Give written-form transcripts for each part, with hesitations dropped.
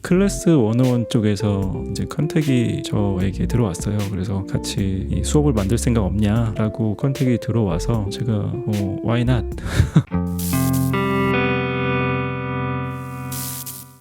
클래스 101 쪽에서 이제 컨택이 저에게 들어왔어요. 그래서 같이 이 수업을 만들 생각 없냐라고 컨택이 들어와서 제가 why not?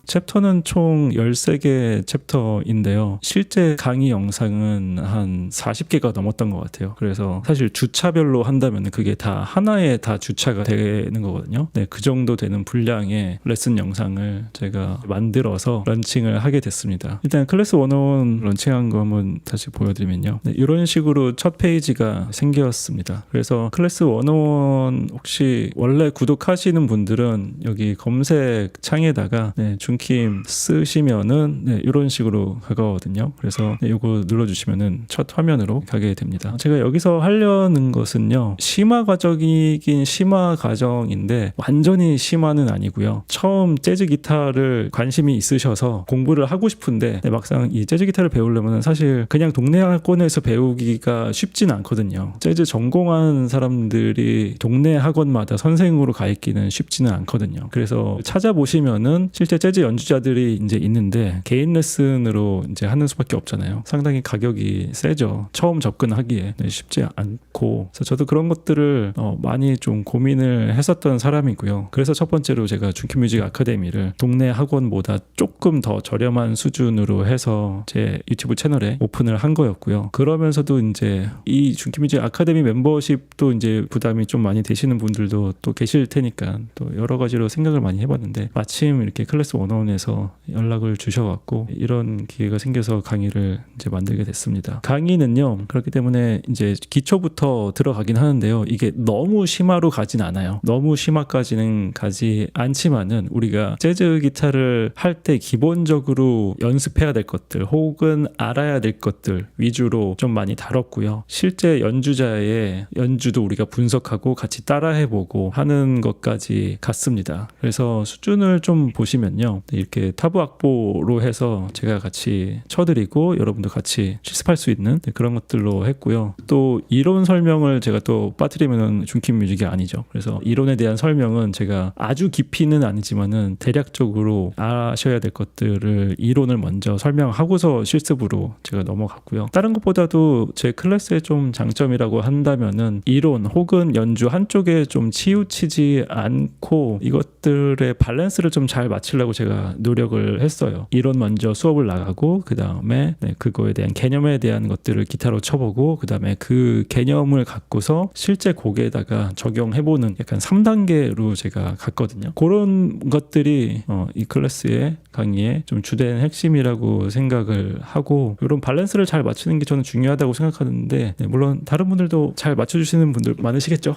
챕터는 총 13개 챕터인데요. 실제 강의 영상은 한 40개가 넘었던 것 같아요. 그래서 사실 주차별로 한다면 그게 다 하나에 다 주차가 되는 거거든요. 네, 그 정도 되는 분량의 레슨 영상을 제가 만들어서 런칭을 하게 됐습니다. 일단 클래스 101 런칭한 거 한번 다시 보여드리면요. 네, 이런 식으로 첫 페이지가 생겼습니다. 그래서 클래스 101 혹시 원래 구독하시는 분들은 여기 검색 창에다가 준킴 쓰시면은 이런 식으로 가거든요. 그래서 이거 눌러주시면은 첫 화면으로 가게 됩니다. 제가 여기서 하려는 것은요, 심화 과정이긴 심화 과정인데 완전히 심화는 아니고요. 처음 재즈 기타를 관심이 있으셔서 공부를 하고 싶은데 막상 이 재즈 기타를 배우려면 사실 그냥 동네 학원에서 배우기가 쉽진 않거든요. 재즈 전공한 사람들이 동네 학원마다 선생으로 가 있기는 쉽지는 않거든요. 그래서 찾아보시면은 실제 재즈 연주자들이 이제 있는데 개인 레슨으로 이제 하는 수밖에 없잖아요. 상당히 가격이 세죠. 처음 접근하기에 쉽지 않고, 그래서 저도 그런 것들을 많이 좀 고민을 했었던 사람이고요. 그래서 첫 번째로 제가 준킴 뮤직 아카데미를 동네 학원보다 조금 더 저렴한 수준으로 해서 제 유튜브 채널에 오픈을 한 거였고요. 그러면서도 이제 이 준킴 뮤직 아카데미 멤버십도 이제 부담이 좀 많이 되시는 분들도 또 계실 테니까 또 여러 가지로 생각을 많이 해봤는데, 마침 이렇게 클래스 101에서 연락을 주셔갖고 이런 기회가 생겨서 강의를 이제 만들게 됐습니다. 강의는요, 그렇기 때문에 이제 기초부터 들어가긴 하는데요. 이게 너무 심화로 가진 않아요. 너무 심화까지는 가지 않지만은 우리가 재즈 기타를 할 때 기본적으로 연습해야 될 것들 혹은 알아야 될 것들 위주로 좀 많이 다뤘고요. 실제 연주자의 연주도 우리가 분석하고 같이 따라해보고 하는 것까지 갔습니다. 그래서 수준을 좀 보시면요, 이렇게 타브 악보로 해서 제가 같이 쳐드리고 여러분도 같이 실습할 수 있는 그런 것들로 했고요. 또 이론 설명을 제가 또 빠뜨리면 준킴 뮤직이 아니죠. 그래서 이론에 대한 설명은 제가 아주 깊이는 아니지만은 대략적으로 아셔야 될 것들을 이론을 먼저 설명하고서 실습으로 제가 넘어갔고요. 다른 것보다도 제 클래스의 좀 장점이라고 한다면은 이론 혹은 연주 한쪽에 좀 치우치지 않고 이것들의 밸런스를 좀 잘 맞추려고 제가 노력을 했어요. 이론 먼저 수업을 나가고 그 다음에 그거에 대한 개념에 대한 것들을 기타로 쳐보고 그 다음에 그 개념을 갖고서 실제 곡에다가 적용해보는 약간 3단계로 제가 갔거든요. 그런 것들이 이 클래스의 강의의 좀 주된 핵심이라고 생각을 하고, 이런 밸런스를 잘 맞추는 게 저는 중요하다고 생각하는데 물론 다른 분들도 잘 맞춰주시는 분들 많으시겠죠.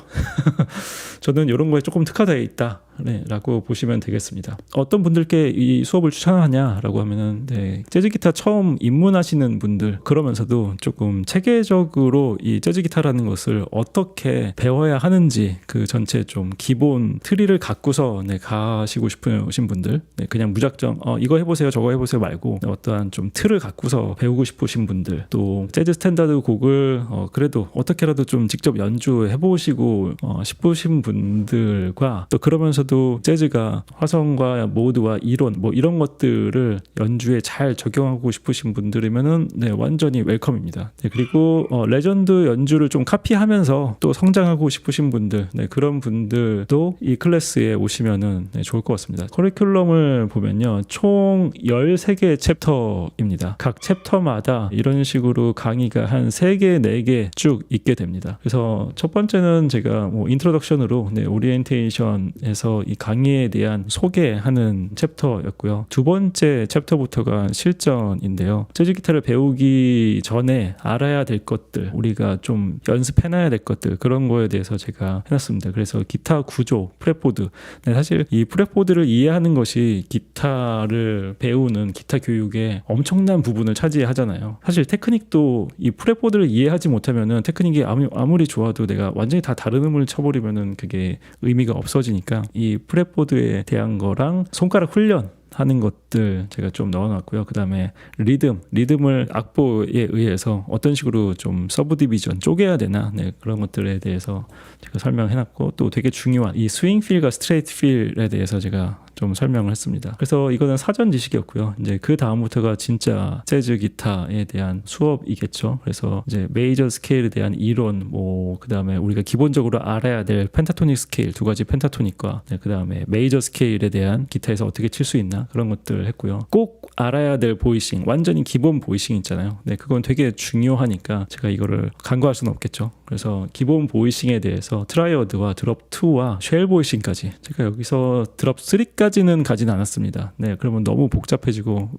저는 이런 거에 조금 특화되어 있다 라고 보시면 되겠습니다. 어떤 분들께 이 수업을 추천하냐라고 하면은 재즈 기타 처음 입문하시는 분들, 그러면서도 조금 체계적으로 이 재즈 기타라는 것을 어떻게 배워야 하는지 그 전체 좀 기본 트리를 갖고서 가시고 싶으신 분들, 그냥 무작정 이거 해보세요 저거 해보세요 말고 어떠한 좀 틀을 갖고서 배우고 싶으신 분들, 또 재즈 스탠다드 곡을 그래도 어떻게라도 좀 직접 연주해보시고 싶으신 분들과, 또 그러면서도 재즈가 화성과 모드와 이론 이런 것들을 연주에 잘 적용하고 싶으신 분들이면은 완전히 웰컴입니다. 그리고 레전드 연주를 좀 카피하면서 또 성장하고 싶으신 분들, 그런 분들도 이 클래스에 오시면은 좋을 것 같습니다. 커리큘럼을 보면요, 총 13개 챕터입니다. 각 챕터마다 이런 식으로 강의가 한 3개, 4개 쭉 있게 됩니다. 그래서 첫 번째는 제가 인트로덕션으로 오리엔테이션에서 이 강의에 대한 소개하는 챕터였고요. 두 번째 챕터부터가 실전인데요. 재즈 기타를 배우기 전에 알아야 될 것들, 우리가 좀 연습해놔야 될 것들, 그런 거에 대해서 제가 해놨습니다. 그래서 기타 구조, 프렛보드. 사실 이 프렛보드를 이해하는 것이 기타를 배우는 기타 교육의 엄청난 부분을 차지하잖아요. 사실 테크닉도 이 프렛보드를 이해하지 못하면은 테크닉이 아무리 좋아도 내가 완전히 다 다른 음을 쳐버리면은 그게 의미가 없어지니까 이 프렛보드에 대한 거랑 손가락 훈련 하는 것들 제가 좀 넣어놨고요. 그 다음에 리듬을 악보에 의해서 어떤 식으로 좀 서브 디비전 쪼개야 되나, 그런 것들에 대해서 제가 설명해놨고, 또 되게 중요한 이 스윙 필과 스트레이트 필에 대해서 제가 좀 설명을 했습니다. 그래서 이거는 사전 지식이었고요. 이제 그 다음부터가 진짜 재즈 기타에 대한 수업이겠죠. 그래서 이제 메이저 스케일에 대한 이론, 뭐 그다음에 우리가 기본적으로 알아야 될 펜타토닉 스케일, 두 가지 펜타토닉과 그다음에 메이저 스케일에 대한 기타에서 어떻게 칠 수 있나 그런 것들을 했고요. 꼭 알아야 될 보이싱, 완전히 기본 보이싱 있잖아요. 네, 그건 되게 중요하니까 제가 이거를 간과할 수는 없겠죠. 그래서 기본 보이싱에 대해서 트라이어드와 드롭 2와 쉘 보이싱까지, 제가 여기서 드롭 3까지는 가진 않았습니다. 네, 그러면 너무 복잡해지고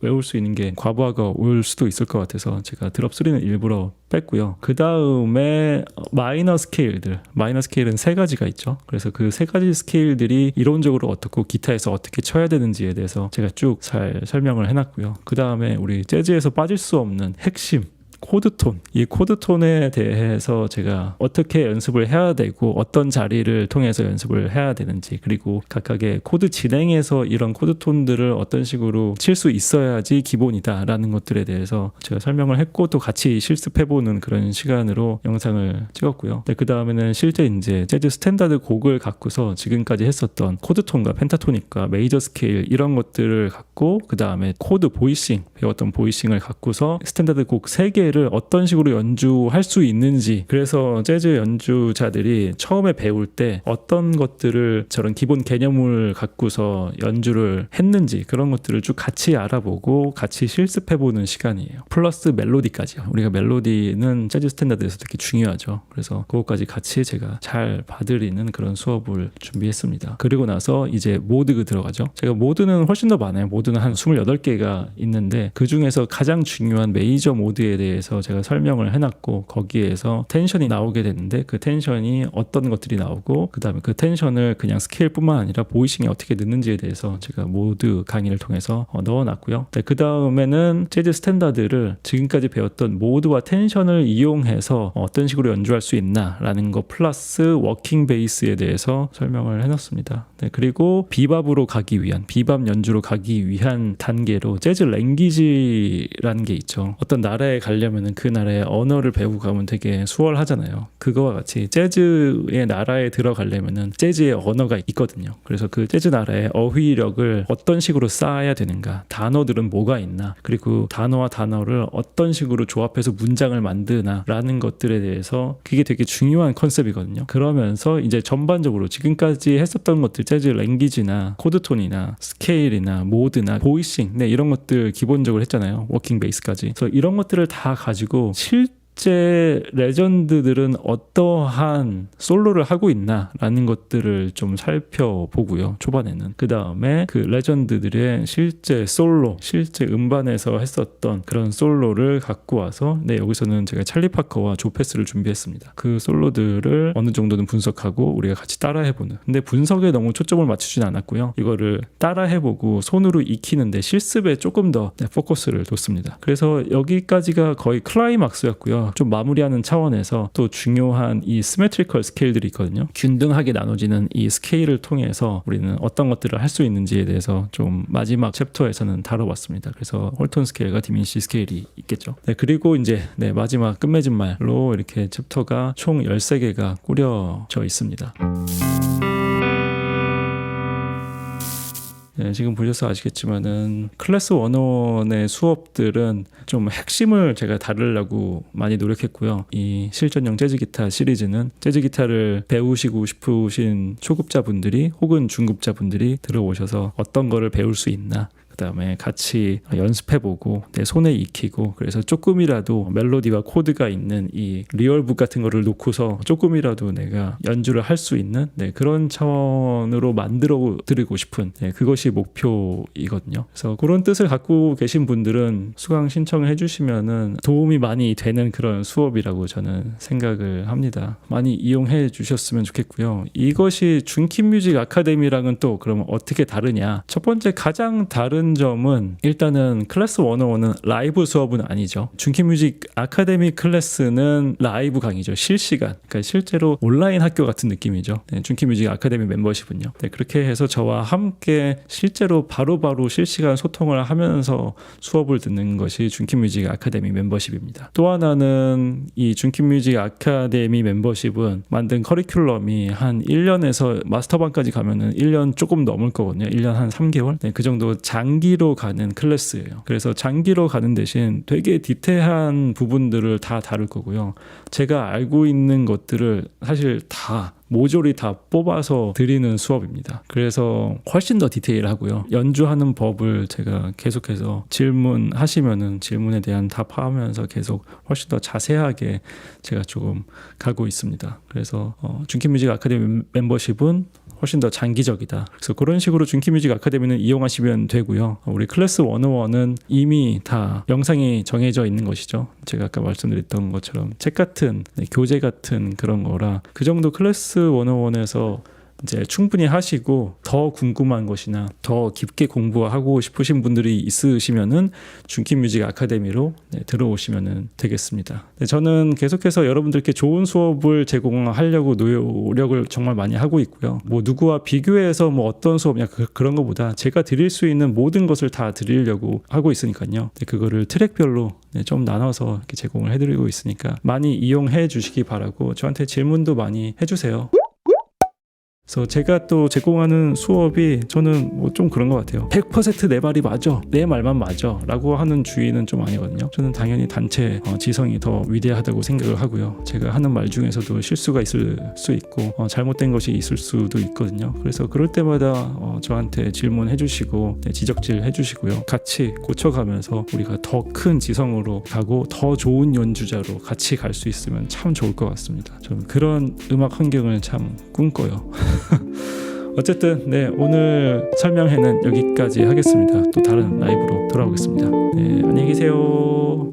외울 수 있는 게 과부하가 올 수도 있을 것 같아서 제가 드롭 3는 일부러 뺐고요. 그 다음에 마이너 스케일들, 마이너 스케일은 세 가지가 있죠. 그래서 그 세 가지 스케일들이 이론적으로 어떻고 기타에서 어떻게 쳐야 되는지에 대해서 제가 쭉 잘 설명을 해놨고요. 그 다음에 우리 재즈에서 빠질 수 없는 핵심, 코드톤, 이 코드톤에 대해서 제가 어떻게 연습을 해야 되고 어떤 자리를 통해서 연습을 해야 되는지, 그리고 각각의 코드 진행에서 이런 코드톤들을 어떤 식으로 칠 수 있어야지 기본이다 라는 것들에 대해서 제가 설명을 했고, 또 같이 실습해보는 그런 시간으로 영상을 찍었고요. 그 다음에는 실제 이제 재즈 스탠다드 곡을 갖고서 지금까지 했었던 코드톤과 펜타토닉과 메이저 스케일 이런 것들을 갖고, 그 다음에 코드 보이싱, 배웠던 보이싱을 갖고서 스탠다드 곡 3개 를 어떤 식으로 연주할 수 있는지, 그래서 재즈 연주자들이 처음에 배울 때 어떤 것들을 저런 기본 개념을 갖고서 연주를 했는지 그런 것들을 쭉 같이 알아보고 같이 실습해보는 시간이에요. 플러스 멜로디까지요. 우리가 멜로디는 재즈 스탠다드에서 되게 중요하죠. 그래서 그것까지 같이 제가 잘 봐드리는 그런 수업을 준비했습니다. 그리고 나서 이제 모드 들어가죠. 제가 모드는 훨씬 더 많아요. 모드는 한 28개가 있는데 그 중에서 가장 중요한 메이저 모드에 대해서 제가 설명을 해놨고, 거기에서 텐션이 나오게 되는데 그 텐션이 어떤 것들이 나오고, 그 다음에 그 텐션을 그냥 스케일뿐만 아니라 보이싱에 어떻게 넣는지에 대해서 제가 모드 강의를 통해서 넣어놨고요. 네, 그 다음에는 재즈 스탠다드를 지금까지 배웠던 모드와 텐션을 이용해서 어떤 식으로 연주할 수 있나 라는 거 플러스 워킹 베이스에 대해서 설명을 해놨습니다. 네, 그리고 비밥으로 가기 위한, 비밥 연주로 가기 위한 단계로 재즈 랭귀지라는 게 있죠. 어떤 나라에 가려면 그 나라의 언어를 배우고 가면 되게 수월하잖아요. 그거와 같이 재즈의 나라에 들어가려면 재즈의 언어가 있거든요. 그래서 그 재즈 나라의 어휘력을 어떤 식으로 쌓아야 되는가, 단어들은 뭐가 있나, 그리고 단어와 단어를 어떤 식으로 조합해서 문장을 만드나 라는 것들에 대해서 그게 되게 중요한 컨셉이거든요. 그러면서 이제 전반적으로 지금까지 했었던 것들, 재즈 랭귀지나 코드톤이나 스케일이나 모드나 보이싱, 네, 이런 것들 기본적으로 했잖아요. 워킹 베이스까지. 그래서 이런 것들을 다 가지고 실제 레전드들은 어떠한 솔로를 하고 있나라는 것들을 좀 살펴보고요. 초반에는. 그 다음에 그 레전드들의 실제 솔로, 실제 음반에서 했었던 그런 솔로를 갖고 와서, 네, 여기서는 제가 찰리 파커와 조 패스를 준비했습니다. 그 솔로들을 어느 정도는 분석하고 우리가 같이 따라해보는. 근데 분석에 너무 초점을 맞추진 않았고요. 이거를 따라해보고 손으로 익히는데 실습에 조금 더 포커스를 뒀습니다. 그래서 여기까지가 거의 클라이막스였고요. 좀 마무리하는 차원에서 또 중요한 이 시메트리컬 스케일들이 있거든요. 균등하게 나눠지는 이 스케일을 통해서 우리는 어떤 것들을 할 수 있는지에 대해서 좀 마지막 챕터에서는 다뤄봤습니다. 그래서 홀톤 스케일과 디민시 스케일이 있겠죠. 네, 그리고 이제 마지막 끝맺은 말로 이렇게 챕터가 총 13개가 꾸려져 있습니다. 네, 지금 보셔서 아시겠지만은 클래스 101의 수업들은 좀 핵심을 제가 다루려고 많이 노력했고요. 이 실전형 재즈 기타 시리즈는 재즈 기타를 배우시고 싶으신 초급자분들이 혹은 중급자분들이 들어오셔서 어떤 거를 배울 수 있나, 그 다음에 같이 연습해보고 내 손에 익히고, 그래서 조금이라도 멜로디와 코드가 있는 이 리얼북 같은 거를 놓고서 조금이라도 내가 연주를 할 수 있는, 네, 그런 차원으로 만들어 드리고 싶은, 네, 그것이 목표이거든요. 그래서 그런 뜻을 갖고 계신 분들은 수강 신청을 해주시면은 도움이 많이 되는 그런 수업이라고 저는 생각을 합니다. 많이 이용해 주셨으면 좋겠고요. 이것이 준킴 뮤직 아카데미랑은 또 그러면 어떻게 다르냐? 첫 번째 가장 다른 좋은 점은 일단은 클래스 101은 라이브 수업은 아니죠. 준키뮤직 아카데미 클래스는 라이브 강의죠. 실시간. 그러니까 실제로 온라인 학교 같은 느낌이죠. 네, 준키뮤직 아카데미 멤버십은요. 네, 그렇게 해서 저와 함께 실제로 바로바로 실시간 소통을 하면서 수업을 듣는 것이 준키뮤직 아카데미 멤버십입니다. 또 하나는 이 준키뮤직 아카데미 멤버십은 만든 커리큘럼이 한 1년에서 마스터반까지 가면은 1년 조금 넘을 거거든요. 1년 한 3개월? 네, 그 정도 장기로 가는 클래스예요. 그래서 장기로 가는 대신 되게 디테일한 부분들을 다 다룰 거고요. 제가 알고 있는 것들을 사실 다 모조리 다 뽑아서 드리는 수업입니다. 그래서 훨씬 더 디테일하고요. 연주하는 법을 제가 계속해서 질문하시면은 질문에 대한 답하면서 계속 훨씬 더 자세하게 제가 조금 가고 있습니다. 그래서 준키뮤직 아카데미 멤버십은 훨씬 더 장기적이다. 그래서 그런 식으로 준키뮤직 아카데미는 이용하시면 되고요. 우리 클래스 101은 이미 다 영상이 정해져 있는 것이죠. 제가 아까 말씀드렸던 것처럼 책 같은 교재 같은 그런 거라 그 정도 클래스 101에서 이제 충분히 하시고 더 궁금한 것이나 더 깊게 공부하고 싶으신 분들이 있으시면은 준키뮤직 아카데미로 들어오시면 되겠습니다. 저는 계속해서 여러분들께 좋은 수업을 제공하려고 노력을 정말 많이 하고 있고요. 뭐 누구와 비교해서 뭐 어떤 수업이냐 그런 것보다 제가 드릴 수 있는 모든 것을 다 드리려고 하고 있으니까요. 그거를 트랙별로 좀 나눠서 이렇게 제공을 해드리고 있으니까 많이 이용해 주시기 바라고 저한테 질문도 많이 해주세요. 그래서 제가 또 제공하는 수업이 저는 뭐 좀 그런 것 같아요. 100% 내 말이 맞아, 내 말만 맞아 라고 하는 주의는 좀 아니거든요. 저는 당연히 단체 지성이 더 위대하다고 생각을 하고요. 제가 하는 말 중에서도 실수가 있을 수 있고 잘못된 것이 있을 수도 있거든요. 그래서 그럴 때마다 저한테 질문해 주시고 지적질 해주시고요. 같이 고쳐가면서 우리가 더 큰 지성으로 가고 더 좋은 연주자로 같이 갈 수 있으면 참 좋을 것 같습니다. 저는 그런 음악 환경을 참 꿈꿔요. 어쨌든 오늘 설명회는 여기까지 하겠습니다. 또 다른 라이브로 돌아오겠습니다. 안녕히 계세요.